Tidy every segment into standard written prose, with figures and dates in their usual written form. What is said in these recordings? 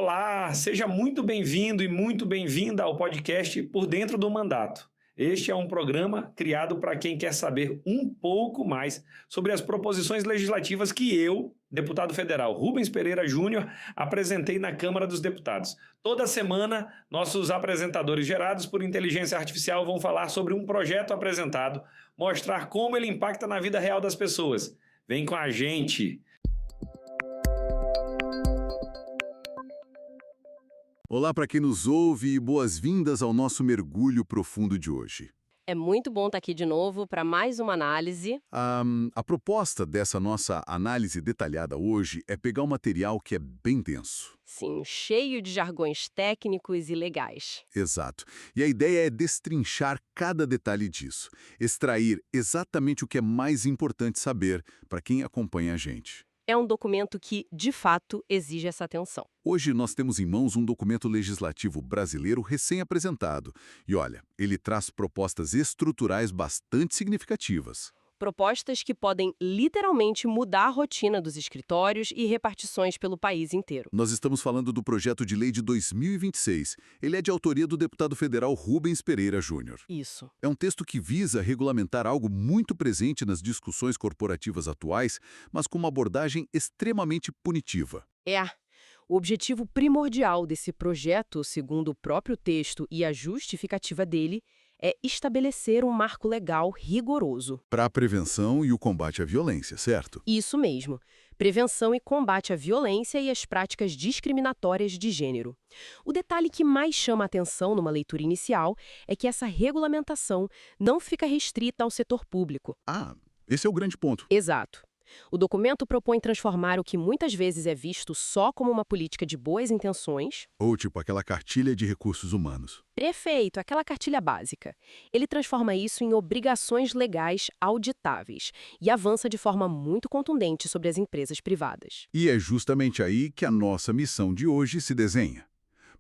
Olá, seja muito bem-vindo e muito bem-vinda ao podcast Por Dentro do Mandato. Este é um programa criado para quem quer saber um pouco mais sobre as proposições legislativas que eu, deputado federal Rubens Pereira Júnior, apresentei na Câmara dos Deputados. Toda semana, nossos apresentadores gerados por inteligência artificial vão falar sobre um projeto apresentado, mostrar como ele impacta na vida real das pessoas. Vem com a gente! Olá para quem nos ouve e boas-vindas ao nosso mergulho profundo de hoje. É muito bom estar aqui de novo para mais uma análise. A proposta dessa nossa análise detalhada hoje é pegar um material que é bem denso. Sim, cheio de jargões técnicos e legais. Exato. E a ideia é destrinchar cada detalhe disso, extrair exatamente o que é mais importante saber para quem acompanha a gente. É um documento que, de fato, exige essa atenção. Hoje nós temos em mãos um documento legislativo brasileiro recém-apresentado. E olha, ele traz propostas estruturais bastante significativas. Propostas que podem literalmente mudar a rotina dos escritórios e repartições pelo país inteiro. Nós estamos falando do projeto de lei de 2026. Ele é de autoria do deputado federal Rubens Pereira Júnior. Isso. É um texto que visa regulamentar algo muito presente nas discussões corporativas atuais, mas com uma abordagem extremamente punitiva. O objetivo primordial desse projeto, segundo o próprio texto e a justificativa dele, é estabelecer um marco legal rigoroso. Para a prevenção e o combate à violência, certo? Isso mesmo. Prevenção e combate à violência e às práticas discriminatórias de gênero. O detalhe que mais chama a atenção numa leitura inicial é que essa regulamentação não fica restrita ao setor público. Esse é o grande ponto. Exato. O documento propõe transformar o que muitas vezes é visto só como uma política de boas intenções... Ou tipo aquela cartilha de recursos humanos. Perfeito, aquela cartilha básica. Ele transforma isso em obrigações legais auditáveis e avança de forma muito contundente sobre as empresas privadas. E é justamente aí que a nossa missão de hoje se desenha.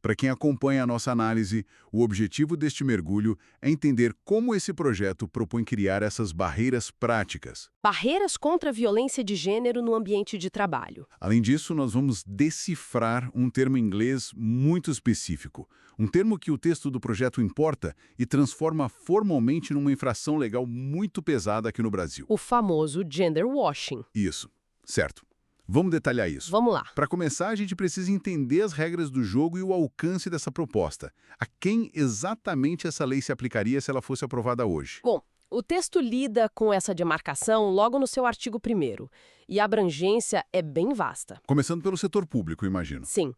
Para quem acompanha a nossa análise, o objetivo deste mergulho é entender como esse projeto propõe criar essas barreiras práticas. Barreiras contra a violência de gênero no ambiente de trabalho. Além disso, nós vamos decifrar um termo em inglês muito específico. Um termo que o texto do projeto importa e transforma formalmente numa infração legal muito pesada aqui no Brasil. O famoso gender washing. Isso, certo. Vamos detalhar isso. Vamos lá. Para começar, a gente precisa entender as regras do jogo e o alcance dessa proposta. A quem exatamente essa lei se aplicaria se ela fosse aprovada hoje? Bom, o texto lida com essa demarcação logo no seu artigo 1º, e a abrangência é bem vasta. Começando pelo setor público, imagino. Sim.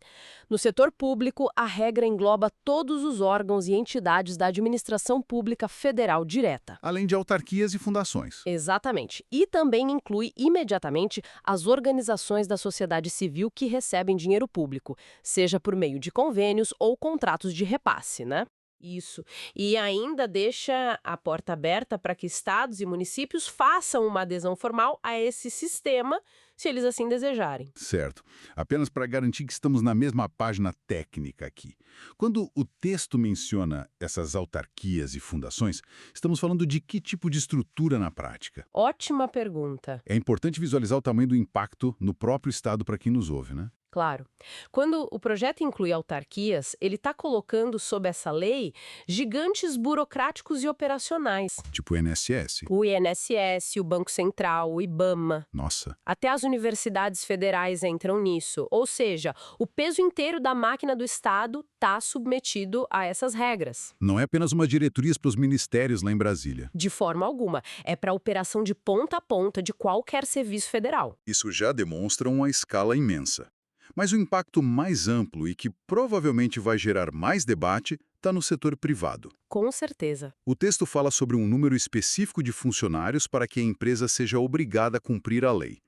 No setor público, a regra engloba todos os órgãos e entidades da administração pública federal direta. Além de autarquias e fundações. Exatamente. E também inclui imediatamente as organizações da sociedade civil que recebem dinheiro público, seja por meio de convênios ou contratos de repasse, né? Isso. E ainda deixa a porta aberta para que estados e municípios façam uma adesão formal a esse sistema, se eles assim desejarem. Certo. Apenas para garantir que estamos na mesma página técnica aqui. Quando o texto menciona essas autarquias e fundações, estamos falando de que tipo de estrutura na prática? Ótima pergunta. É importante visualizar o tamanho do impacto no próprio estado para quem nos ouve, né? Claro. Quando o projeto inclui autarquias, ele está colocando sob essa lei gigantes burocráticos e operacionais. Tipo o INSS. O INSS, o Banco Central, o IBAMA. Nossa. Até as universidades federais entram nisso. Ou seja, o peso inteiro da máquina do Estado está submetido a essas regras. Não é apenas uma diretoria para os ministérios lá em Brasília. De forma alguma. É para a operação de ponta a ponta de qualquer serviço federal. Isso já demonstra uma escala imensa. Mas o impacto mais amplo e que provavelmente vai gerar mais debate está no setor privado. Com certeza. O texto fala sobre um número específico de funcionários para que a empresa seja obrigada a cumprir a lei.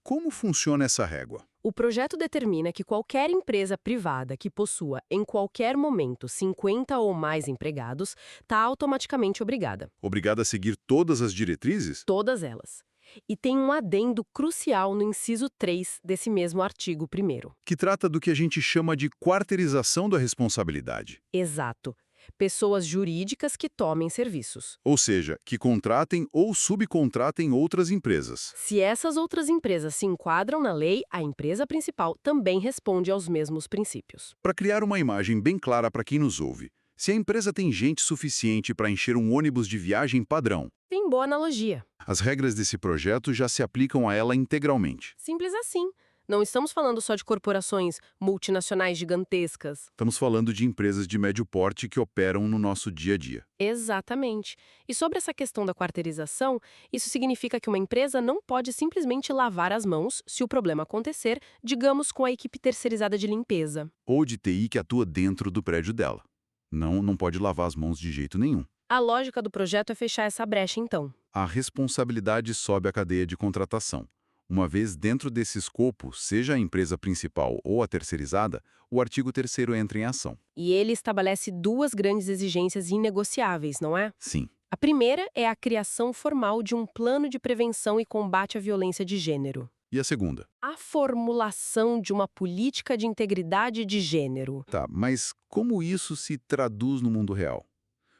Como funciona essa régua? O projeto determina que qualquer empresa privada que possua, em qualquer momento, 50 ou mais empregados, está automaticamente obrigada. Obrigada a seguir todas as diretrizes? Todas elas. E tem um adendo crucial no inciso 3 desse mesmo artigo 1º. Que trata do que a gente chama de quarteirização da responsabilidade. Exato. Pessoas jurídicas que tomem serviços. Ou seja, que contratem ou subcontratem outras empresas. Se essas outras empresas se enquadram na lei, a empresa principal também responde aos mesmos princípios. Para criar uma imagem bem clara para quem nos ouve, se a empresa tem gente suficiente para encher um ônibus de viagem padrão, Tem boa analogia. as regras desse projeto já se aplicam a ela integralmente. Simples assim. Não estamos falando só de corporações multinacionais gigantescas. Estamos falando de empresas de médio porte que operam no nosso dia a dia. Exatamente. E sobre essa questão da quarteirização, isso significa que uma empresa não pode simplesmente lavar as mãos se o problema acontecer, digamos, com a equipe terceirizada de limpeza. Ou de TI que atua dentro do prédio dela. Não pode lavar as mãos de jeito nenhum. A lógica do projeto é fechar essa brecha, então. A responsabilidade sobe a cadeia de contratação. Uma vez dentro desse escopo, seja a empresa principal ou a terceirizada, o artigo 3º entra em ação. E ele estabelece duas grandes exigências inegociáveis, não é? Sim. A primeira é a criação formal de um plano de prevenção e combate à violência de gênero. E a segunda? A formulação de uma política de integridade de gênero. Tá, mas como isso se traduz no mundo real?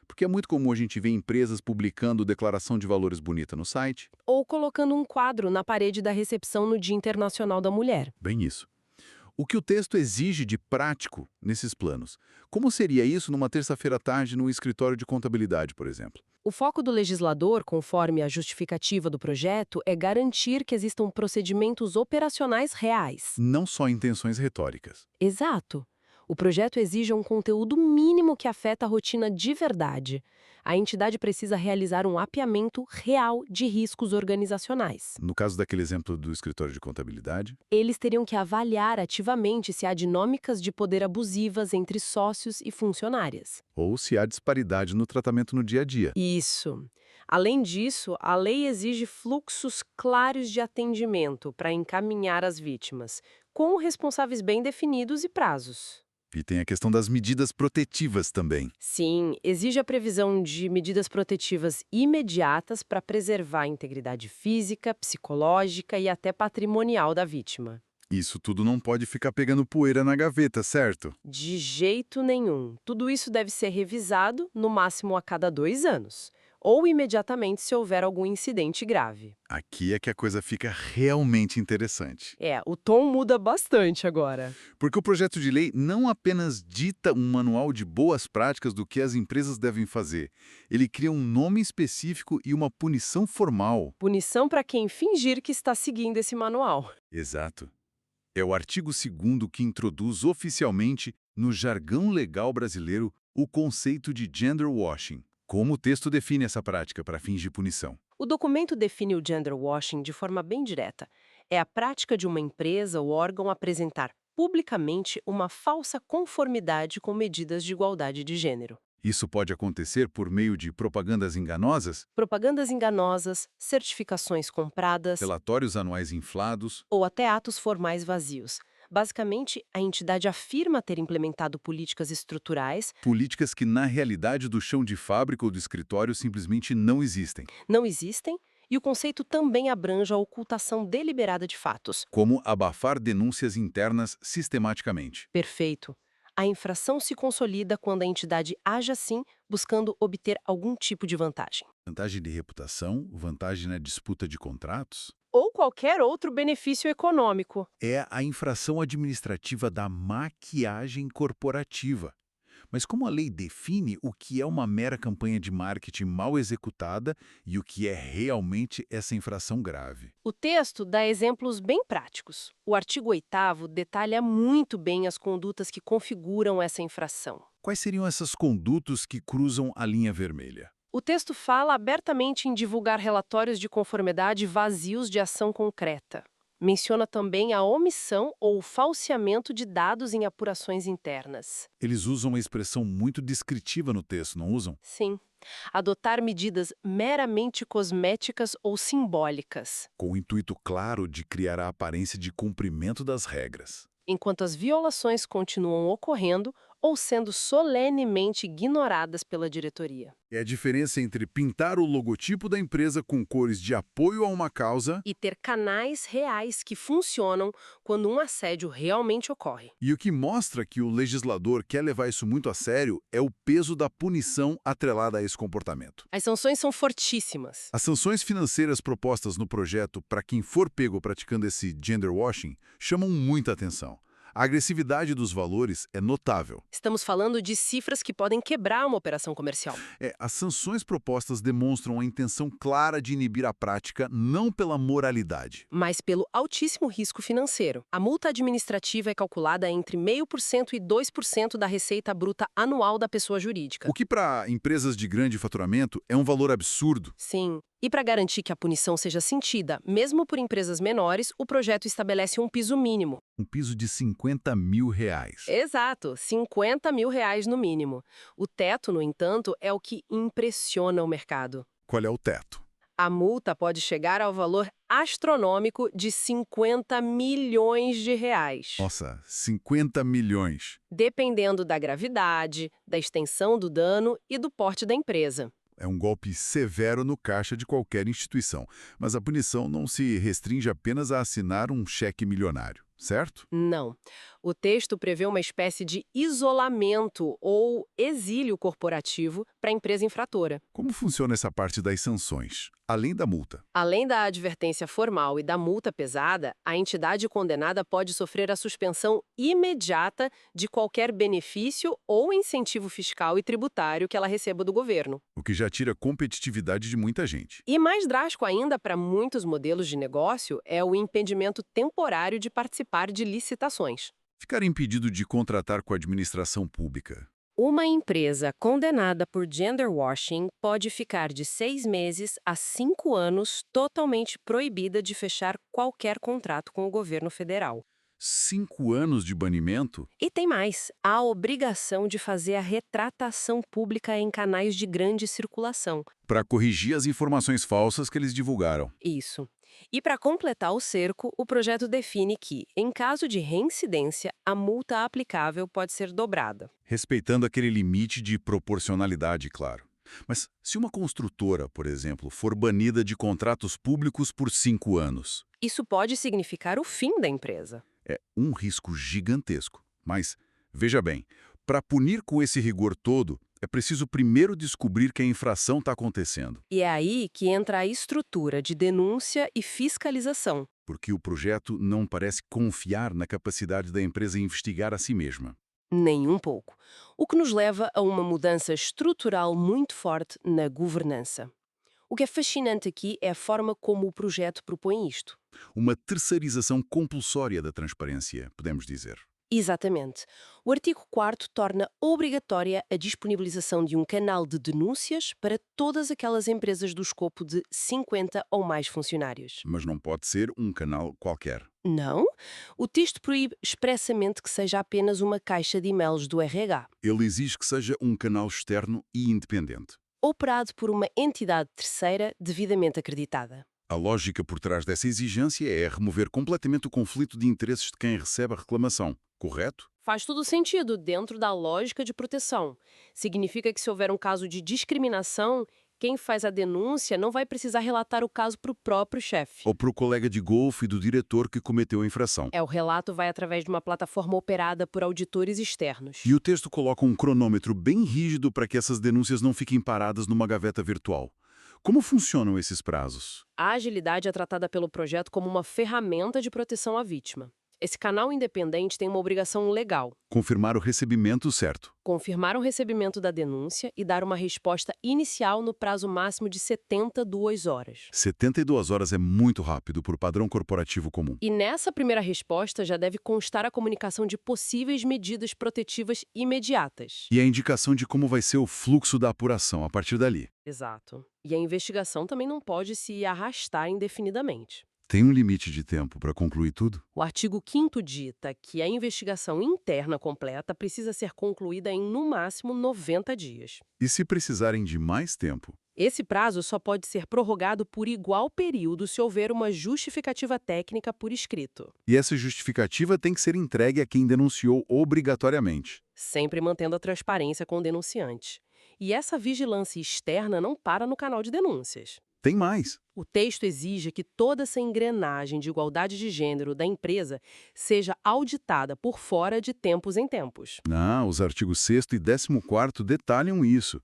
Porque é muito comum a gente ver empresas publicando declaração de valores bonita no site. Ou colocando um quadro na parede da recepção no Dia Internacional da Mulher. Bem isso. O que o texto exige de prático nesses planos? Como seria isso numa terça-feira à tarde no escritório de contabilidade, por exemplo? O foco do legislador, conforme a justificativa do projeto, é garantir que existam procedimentos operacionais reais. Não só intenções retóricas. Exato. O projeto exige um conteúdo mínimo que afeta a rotina de verdade. A entidade precisa realizar um mapeamento real de riscos organizacionais. No caso daquele exemplo do escritório de contabilidade, Eles teriam que avaliar ativamente se há dinâmicas de poder abusivas entre sócios e funcionárias. ou se há disparidade no tratamento no dia a dia. Isso. Além disso, a lei exige fluxos claros de atendimento para encaminhar as vítimas, com responsáveis bem definidos e prazos. E tem a questão das medidas protetivas também. Sim, exige a previsão de medidas protetivas imediatas para preservar a integridade física, psicológica e até patrimonial da vítima. Isso tudo não pode ficar pegando poeira na gaveta, certo? De jeito nenhum. Tudo isso deve ser revisado, no máximo a cada 2 anos, ou imediatamente se houver algum incidente grave. Aqui é que a coisa fica realmente interessante. O tom muda bastante agora. Porque o projeto de lei não apenas dita um manual de boas práticas do que as empresas devem fazer, ele cria um nome específico e uma punição formal. Punição para quem fingir que está seguindo esse manual. Exato. É o artigo 2º que introduz oficialmente, no jargão legal brasileiro, o conceito de gender washing. Como o texto define essa prática para fins de punição? O documento define o gender washing de forma bem direta. É a prática de uma empresa ou órgão apresentar publicamente uma falsa conformidade com medidas de igualdade de gênero. Isso pode acontecer por meio de propagandas enganosas, Propagandas enganosas, certificações compradas relatórios anuais inflados, ou até atos formais vazios. Basicamente, a entidade afirma ter implementado políticas estruturais, políticas que na realidade do chão de fábrica ou do escritório simplesmente não existem, não existem, e o conceito também abrange a ocultação deliberada de fatos. como abafar denúncias internas sistematicamente. Perfeito. A infração se consolida quando a entidade age assim, buscando obter algum tipo de vantagem. Vantagem de reputação, vantagem na disputa de contratos? Ou qualquer outro benefício econômico. É a infração administrativa da maquiagem corporativa. Mas como a lei define o que é uma mera campanha de marketing mal executada e o que é realmente essa infração grave? O texto dá exemplos bem práticos. O artigo 8º detalha muito bem as condutas que configuram essa infração. Quais seriam essas condutas que cruzam a linha vermelha? O texto fala abertamente em divulgar relatórios de conformidade vazios de ação concreta. Menciona também a omissão ou falseamento de dados em apurações internas. Eles usam uma expressão muito descritiva no texto, não usam? Sim. Adotar medidas meramente cosméticas ou simbólicas, Com o intuito claro de criar a aparência de cumprimento das regras. enquanto as violações continuam ocorrendo ou sendo solenemente ignoradas pela diretoria. É a diferença entre pintar o logotipo da empresa com cores de apoio a uma causa E ter canais reais que funcionam quando um assédio realmente ocorre. e o que mostra que o legislador quer levar isso muito a sério é o peso da punição atrelada a esse comportamento. As sanções são fortíssimas. As sanções financeiras propostas no projeto para quem for pego praticando esse gender washing chamam muita atenção. A agressividade dos valores é notável. Estamos falando de cifras que podem quebrar uma operação comercial. As sanções propostas demonstram a intenção clara de inibir a prática, não pela moralidade. Mas pelo altíssimo risco financeiro. A multa administrativa é calculada entre 0,5% e 2% da receita bruta anual da pessoa jurídica. O que para empresas de grande faturamento é um valor absurdo. Sim. E para garantir que a punição seja sentida, mesmo por empresas menores, o projeto estabelece um piso mínimo. Um piso de R$ 50 mil. Exato, R$ 50 mil no mínimo. O teto, no entanto, é o que impressiona o mercado. Qual é o teto? A multa pode chegar ao valor astronômico de 50 milhões de reais. Nossa, 50 milhões. Dependendo da gravidade, da extensão do dano e do porte da empresa. É um golpe severo no caixa de qualquer instituição, mas a punição não se restringe apenas a assinar um cheque milionário, certo? Não. O texto prevê uma espécie de isolamento ou exílio corporativo para a empresa infratora. Como funciona essa parte das sanções, além da multa? Além da advertência formal e da multa pesada, a entidade condenada pode sofrer a suspensão imediata de qualquer benefício ou incentivo fiscal e tributário que ela receba do governo. O que já tira a competitividade de muita gente. E mais drástico ainda para muitos modelos de negócio é o impedimento temporário de participar de licitações. Ficar impedido de contratar com a administração pública. Uma empresa condenada por gender washing pode ficar de 6 meses a 5 anos totalmente proibida de fechar qualquer contrato com o governo federal. 5 anos de banimento? E tem mais, a obrigação de fazer a retratação pública em canais de grande circulação. Para corrigir as informações falsas que eles divulgaram. Isso. E para completar o cerco, o projeto define que, em caso de reincidência, a multa aplicável pode ser dobrada. Respeitando aquele limite de proporcionalidade, claro. Mas se uma construtora, por exemplo, for banida de contratos públicos por 5 anos, Isso pode significar o fim da empresa. é um risco gigantesco. Mas, veja bem, para punir com esse rigor todo, é preciso primeiro descobrir que a infração está acontecendo. E é aí que entra a estrutura de denúncia e fiscalização. Porque o projeto não parece confiar na capacidade da empresa investigar a si mesma. Nem um pouco. O que nos leva a uma mudança estrutural muito forte na governança. O que é fascinante aqui é a forma como o projeto propõe isto. Uma terceirização compulsória da transparência, podemos dizer. Exatamente. O artigo 4º torna obrigatória a disponibilização de um canal de denúncias para todas aquelas empresas do escopo de 50 ou mais funcionários. Mas não pode ser um canal qualquer. Não. O texto proíbe expressamente que seja apenas uma caixa de e-mails do RH, Ele exige que seja um canal externo e independente. operado por uma entidade terceira devidamente acreditada. A lógica por trás dessa exigência é remover completamente o conflito de interesses de quem recebe a reclamação, correto? Faz todo sentido dentro da lógica de proteção. Significa que se houver um caso de discriminação, quem faz a denúncia não vai precisar relatar o caso para o próprio chefe. Ou para o colega de golfe do diretor que cometeu a infração. O relato vai através de uma plataforma operada por auditores externos. E o texto coloca um cronômetro bem rígido para que essas denúncias não fiquem paradas numa gaveta virtual. Como funcionam esses prazos? A agilidade é tratada pelo projeto como uma ferramenta de proteção à vítima. Esse canal independente tem uma obrigação legal: Confirmar o recebimento certo. confirmar o recebimento da denúncia e dar uma resposta inicial no prazo máximo de 72 horas. 72 horas é muito rápido por padrão corporativo comum. E nessa primeira resposta já deve constar a comunicação de possíveis medidas protetivas imediatas. E a indicação de como vai ser o fluxo da apuração a partir dali. Exato. E a investigação também não pode se arrastar indefinidamente. Tem um limite de tempo para concluir tudo? O artigo 5º dita que a investigação interna completa precisa ser concluída em, no máximo, 90 dias. E se precisarem de mais tempo? Esse prazo só pode ser prorrogado por igual período se houver uma justificativa técnica por escrito, E essa justificativa tem que ser entregue a quem denunciou obrigatoriamente. sempre mantendo a transparência com o denunciante. E essa vigilância externa não para no canal de denúncias. Tem mais. O texto exige que toda essa engrenagem de igualdade de gênero da empresa seja auditada por fora de tempos em tempos. Os artigos 6º e 14º detalham isso.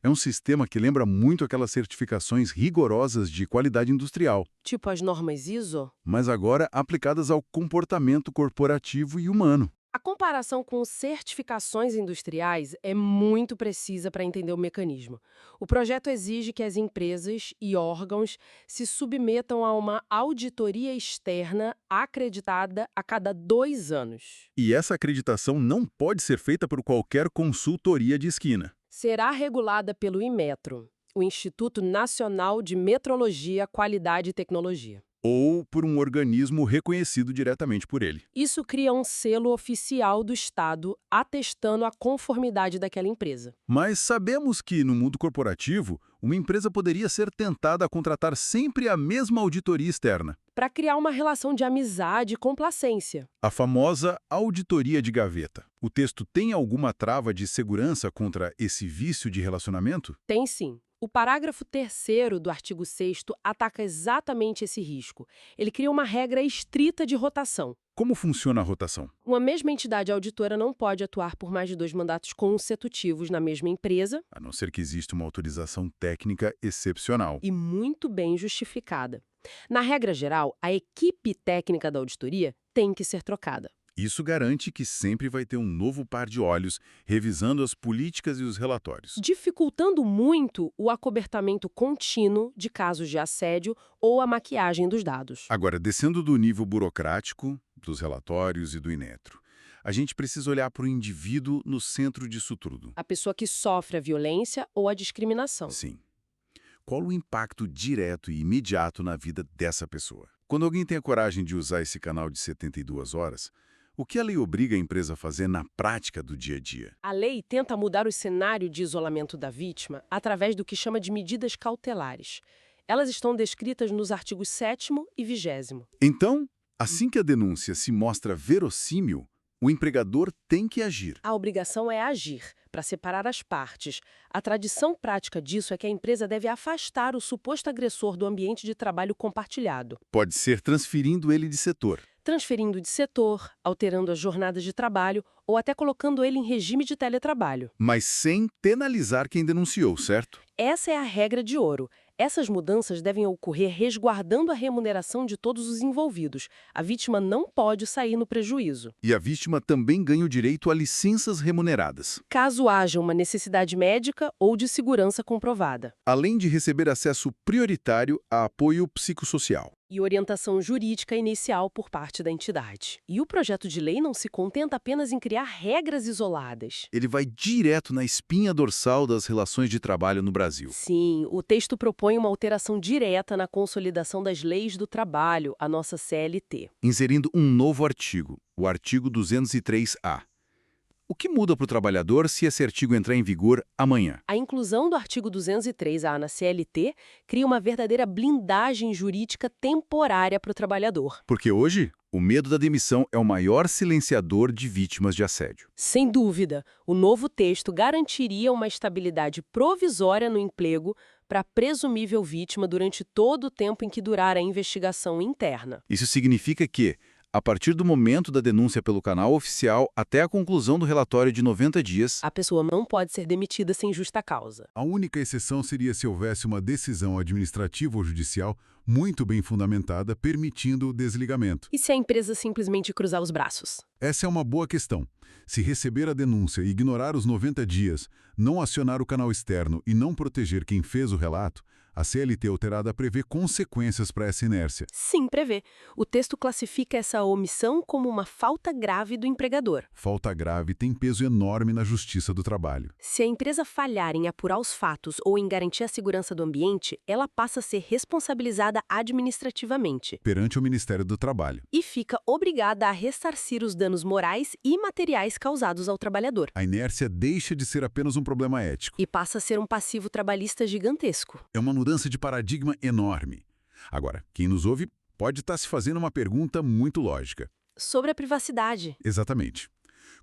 É um sistema que lembra muito aquelas certificações rigorosas de qualidade industrial, Tipo as normas ISO. mas agora aplicadas ao comportamento corporativo e humano. A comparação com certificações industriais é muito precisa para entender o mecanismo. O projeto exige que as empresas e órgãos se submetam a uma auditoria externa acreditada a cada 2 anos. E essa acreditação não pode ser feita por qualquer consultoria de esquina. Será regulada pelo Inmetro, o Instituto Nacional de Metrologia, Qualidade e Tecnologia. Ou por um organismo reconhecido diretamente por ele. Isso cria um selo oficial do Estado atestando a conformidade daquela empresa. Mas sabemos que, no mundo corporativo, uma empresa poderia ser tentada a contratar sempre a mesma auditoria externa. Para criar uma relação de amizade e complacência. A famosa auditoria de gaveta. O texto tem alguma trava de segurança contra esse vício de relacionamento? Tem sim. O parágrafo 3º do artigo 6º ataca exatamente esse risco. Ele cria uma regra estrita de rotação. Como funciona a rotação? Uma mesma entidade auditora não pode atuar por mais de 2 mandatos consecutivos na mesma empresa A não ser que exista uma autorização técnica excepcional. e muito bem justificada. Na regra geral, a equipe técnica da auditoria tem que ser trocada. Isso garante que sempre vai ter um novo par de olhos revisando as políticas e os relatórios. Dificultando muito o acobertamento contínuo de casos de assédio ou a maquiagem dos dados. Agora, descendo do nível burocrático, dos relatórios e do Inmetro, a gente precisa olhar para o indivíduo no centro disso tudo. A pessoa que sofre a violência ou a discriminação. Sim. Qual o impacto direto e imediato na vida dessa pessoa? Quando alguém tem a coragem de usar esse canal de 72 horas, o que a lei obriga a empresa a fazer na prática do dia a dia? A lei tenta mudar o cenário de isolamento da vítima através do que chama de medidas cautelares. Elas estão descritas nos artigos 7º e 20º. Então, assim que a denúncia se mostra verossímil, o empregador tem que agir. A obrigação é agir, para separar as partes. A tradição prática disso é que a empresa deve afastar o suposto agressor do ambiente de trabalho compartilhado, Pode ser transferindo ele de setor. transferindo de setor, alterando as jornadas de trabalho ou até colocando ele em regime de teletrabalho. Mas sem penalizar quem denunciou, certo? Essa é a regra de ouro. Essas mudanças devem ocorrer resguardando a remuneração de todos os envolvidos. A vítima não pode sair no prejuízo. E a vítima também ganha o direito a licenças remuneradas, Caso haja uma necessidade médica ou de segurança comprovada. além de receber acesso prioritário a apoio psicossocial. E orientação jurídica inicial por parte da entidade. E o projeto de lei não se contenta apenas em criar regras isoladas. Ele vai direto na espinha dorsal das relações de trabalho no Brasil. Sim, o texto propõe uma alteração direta na consolidação das leis do trabalho, a nossa CLT. Inserindo um novo artigo, o artigo 203-A. O que muda para o trabalhador se esse artigo entrar em vigor amanhã? A inclusão do artigo 203-A na CLT cria uma verdadeira blindagem jurídica temporária para o trabalhador. Porque hoje, o medo da demissão é o maior silenciador de vítimas de assédio. Sem dúvida, o novo texto garantiria uma estabilidade provisória no emprego para a presumível vítima durante todo o tempo em que durar a investigação interna. Isso significa que, a partir do momento da denúncia pelo canal oficial até a conclusão do relatório de 90 dias, A pessoa não pode ser demitida sem justa causa. a única exceção seria se houvesse uma decisão administrativa ou judicial muito bem fundamentada permitindo o desligamento. E se a empresa simplesmente cruzar os braços? Essa é uma boa questão. Se receber a denúncia e ignorar os 90 dias, não acionar o canal externo e não proteger quem fez o relato, A CLT alterada prevê consequências para essa inércia. Sim, prevê. O texto classifica essa omissão como uma falta grave do empregador. Falta grave tem peso enorme na Justiça do Trabalho. Se a empresa falhar em apurar os fatos ou em garantir a segurança do ambiente, ela passa a ser responsabilizada administrativamente. Perante o Ministério do Trabalho. E fica obrigada a ressarcir os danos morais e materiais causados ao trabalhador. A inércia deixa de ser apenas um problema ético. E passa a ser um passivo trabalhista gigantesco. É uma mudança de paradigma enorme. Agora, quem nos ouve pode estar se fazendo uma pergunta muito lógica. Sobre a privacidade. Exatamente.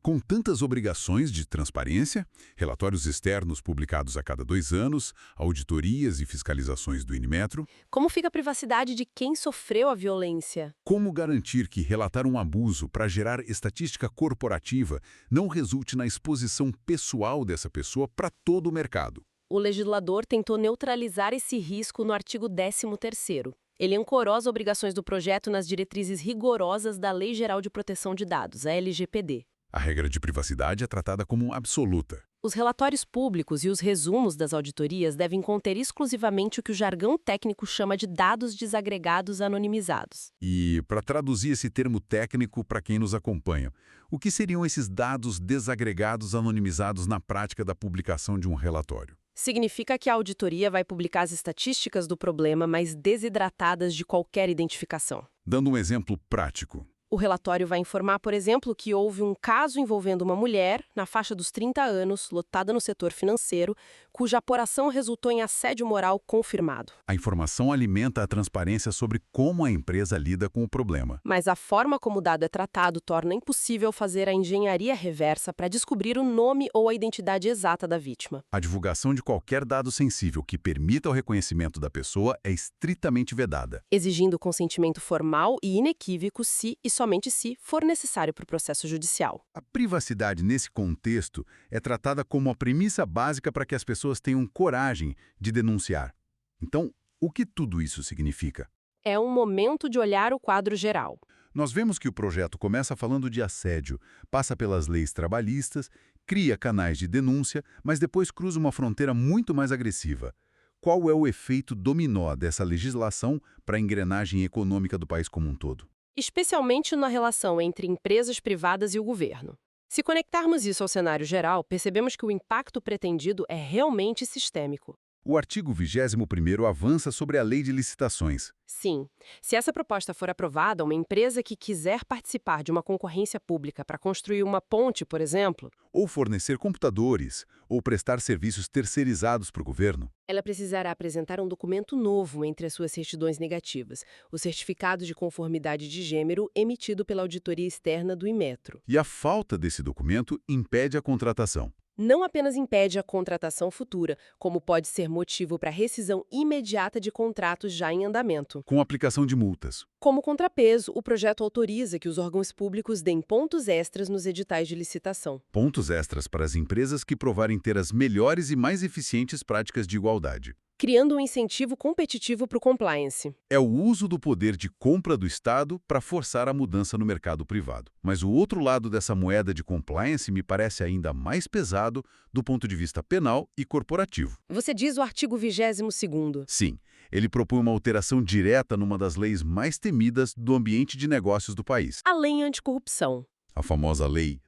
Com tantas obrigações de transparência, relatórios externos publicados a cada 2 anos, auditorias e fiscalizações do Inmetro, Como fica a privacidade de quem sofreu a violência? como garantir que relatar um abuso para gerar estatística corporativa não resulte na exposição pessoal dessa pessoa para todo o mercado? O legislador tentou neutralizar esse risco no artigo 13º. Ele ancorou as obrigações do projeto nas diretrizes rigorosas da Lei Geral de Proteção de Dados, a LGPD. A regra de privacidade é tratada como absoluta. Os relatórios públicos e os resumos das auditorias devem conter exclusivamente o que o jargão técnico chama de dados desagregados anonimizados. E, para traduzir esse termo técnico para quem nos acompanha, o que seriam esses dados desagregados anonimizados na prática da publicação de um relatório? Significa que a auditoria vai publicar as estatísticas do problema, mas desidratadas de qualquer identificação. Dando um exemplo prático. O relatório vai informar, por exemplo, que houve um caso envolvendo uma mulher, na faixa dos 30 anos, lotada no setor financeiro, cuja apuração resultou em assédio moral confirmado. A informação alimenta a transparência sobre como a empresa lida com o problema. Mas a forma como o dado é tratado torna impossível fazer a engenharia reversa para descobrir o nome ou a identidade exata da vítima. A divulgação de qualquer dado sensível que permita o reconhecimento da pessoa é estritamente vedada. Exigindo consentimento formal e inequívoco se e somente se for necessário para o processo judicial. A privacidade nesse contexto é tratada como a premissa básica para que as pessoas tenham coragem de denunciar. Então, o que tudo isso significa? É um momento de olhar o quadro geral. Nós vemos que o projeto começa falando de assédio, passa pelas leis trabalhistas, cria canais de denúncia, mas depois cruza uma fronteira muito mais agressiva. Qual é o efeito dominó dessa legislação para a engrenagem econômica do país como um todo? Especialmente na relação entre empresas privadas e o governo. Se conectarmos isso ao cenário geral, percebemos que o impacto pretendido é realmente sistêmico. O artigo 21º avança sobre a lei de licitações. Sim, se essa proposta for aprovada, uma empresa que quiser participar de uma concorrência pública para construir uma ponte, por exemplo, Ou fornecer computadores, ou prestar serviços terceirizados para o governo. ela precisará apresentar um documento novo entre as suas certidões negativas, o Certificado de Conformidade de Gênero emitido pela auditoria externa do Inmetro. E a falta desse documento impede a contratação. Não apenas impede a contratação futura, como pode ser motivo para rescisão imediata de contratos já em andamento. Com aplicação de multas. Como contrapeso, o projeto autoriza que os órgãos públicos deem pontos extras nos editais de licitação. Pontos extras para as empresas que provarem ter as melhores e mais eficientes práticas de igualdade. Criando um incentivo competitivo para o compliance. É o uso do poder de compra do Estado para forçar a mudança no mercado privado. Mas o outro lado dessa moeda de compliance me parece ainda mais pesado do ponto de vista penal e corporativo. Você diz o artigo 22º. Sim, ele propõe uma alteração direta numa das leis mais temidas do ambiente de negócios do país. A Lei Anticorrupção. A famosa Lei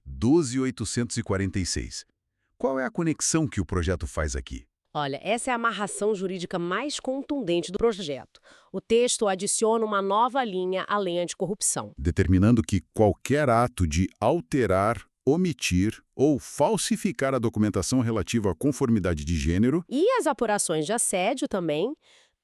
12.846. Qual é a conexão que o projeto faz aqui? Olha, essa é a amarração jurídica mais contundente do projeto. O texto adiciona uma nova linha à Lei Anticorrupção. Determinando que qualquer ato de alterar, omitir ou falsificar a documentação relativa à conformidade de gênero E as apurações de assédio também.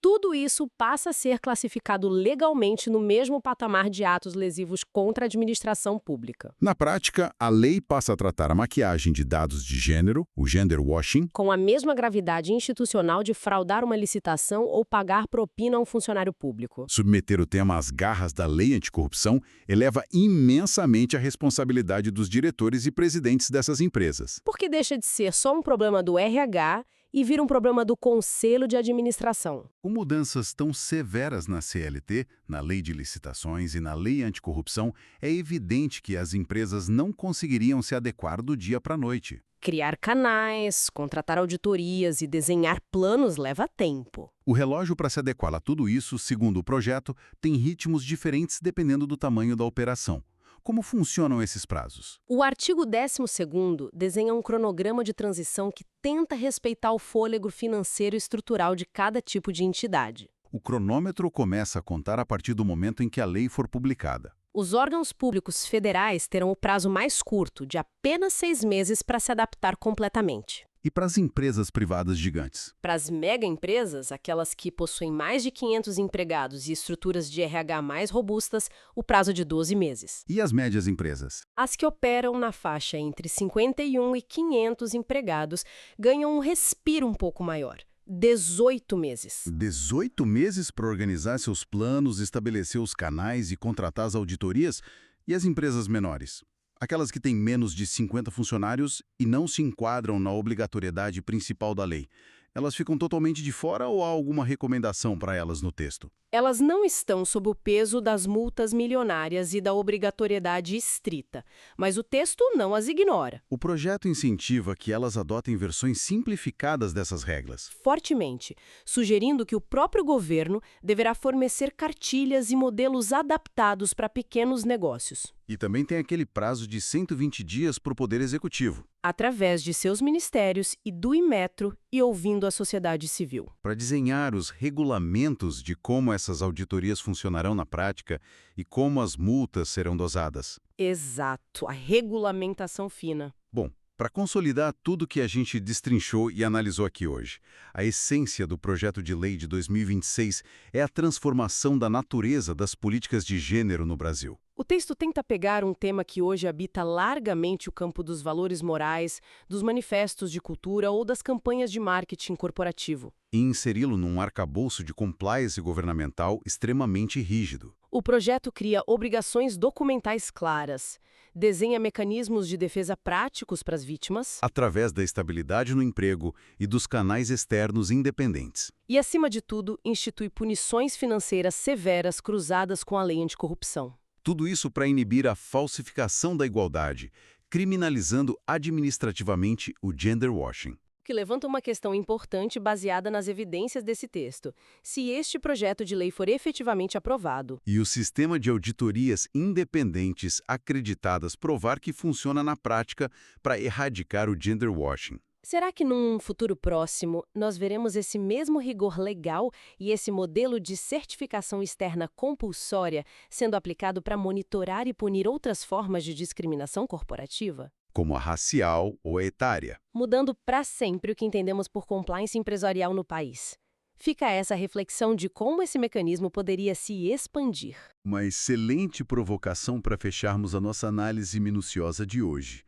Tudo isso passa a ser classificado legalmente no mesmo patamar de atos lesivos contra a administração pública. Na prática, a lei passa a tratar a maquiagem de dados de gênero, o gender washing, Com a mesma gravidade institucional de fraudar uma licitação ou pagar propina a um funcionário público. submeter o tema às garras da lei anticorrupção eleva imensamente a responsabilidade dos diretores e presidentes dessas empresas. Porque deixa de ser só um problema do RH e vira um problema do Conselho de Administração. Com mudanças tão severas na CLT, na lei de licitações e na lei anticorrupção, é evidente que as empresas não conseguiriam se adequar do dia para a noite. Criar canais, contratar auditorias e desenhar planos leva tempo. O relógio, para se adequar a tudo isso, segundo o projeto, tem ritmos diferentes dependendo do tamanho da operação. Como funcionam esses prazos? O artigo 12º desenha um cronograma de transição que tenta respeitar o fôlego financeiro e estrutural de cada tipo de entidade. O cronômetro começa a contar a partir do momento em que a lei for publicada. Os órgãos públicos federais terão o prazo mais curto, de apenas 6 meses, para se adaptar completamente. E para as empresas privadas gigantes? Para as mega empresas, aquelas que possuem mais de 500 empregados e estruturas de RH mais robustas, o prazo de 12 meses. E as médias empresas? As que operam na faixa entre 51 e 500 empregados ganham um respiro um pouco maior. 18 meses. 18 meses para organizar seus planos, estabelecer os canais e contratar as auditorias? E as empresas menores? Aquelas que têm menos de 50 funcionários e não se enquadram na obrigatoriedade principal da lei. Elas ficam totalmente de fora ou há alguma recomendação para elas no texto? Elas não estão sob o peso das multas milionárias e da obrigatoriedade estrita, mas o texto não as ignora. O projeto incentiva que elas adotem versões simplificadas dessas regras. Fortemente, sugerindo que o próprio governo deverá fornecer cartilhas e modelos adaptados para pequenos negócios. E também tem aquele prazo de 120 dias para o Poder Executivo, Através de seus ministérios e do Inmetro e ouvindo a sociedade civil. para desenhar os regulamentos de como essas auditorias funcionarão na prática e como as multas serão dosadas. Exato, a regulamentação fina. Bom, para consolidar tudo que a gente destrinchou e analisou aqui hoje, a essência do projeto de lei de 2026 é a transformação da natureza das políticas de gênero no Brasil. O texto tenta pegar um tema que hoje habita largamente o campo dos valores morais, dos manifestos de cultura ou das campanhas de marketing corporativo. E inseri-lo num arcabouço de compliance governamental extremamente rígido. O projeto cria obrigações documentais claras, desenha mecanismos de defesa práticos para as vítimas Através da estabilidade no emprego e dos canais externos independentes. e, acima de tudo, institui punições financeiras severas cruzadas com a lei anticorrupção. Tudo isso para inibir a falsificação da igualdade, criminalizando administrativamente o gender washing. Que levanta uma questão importante baseada nas evidências desse texto. Se este projeto de lei for efetivamente aprovado, E o sistema de auditorias independentes acreditadas provar que funciona na prática para erradicar o gender washing. será que num futuro próximo nós veremos esse mesmo rigor legal e esse modelo de certificação externa compulsória sendo aplicado para monitorar e punir outras formas de discriminação corporativa? Como a racial ou a etária. Mudando para sempre o que entendemos por compliance empresarial no país. Fica essa reflexão de como esse mecanismo poderia se expandir. Uma excelente provocação para fecharmos a nossa análise minuciosa de hoje.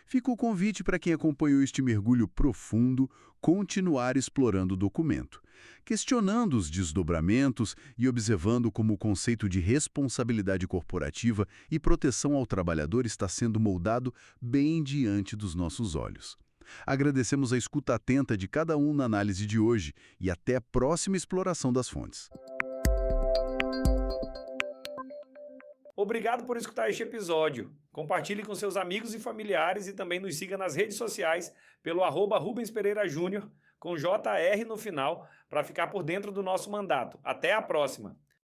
Fica o convite para quem acompanhou este mergulho profundo continuar explorando o documento, questionando os desdobramentos e observando como o conceito de responsabilidade corporativa e proteção ao trabalhador está sendo moldado bem diante dos nossos olhos. Agradecemos a escuta atenta de cada um na análise de hoje e até a próxima exploração das fontes. Obrigado por escutar este episódio. Compartilhe com seus amigos e familiares e também nos siga nas redes sociais pelo @Rubens Pereira Júnior, com JR no final, para ficar por dentro do nosso mandato. Até a próxima!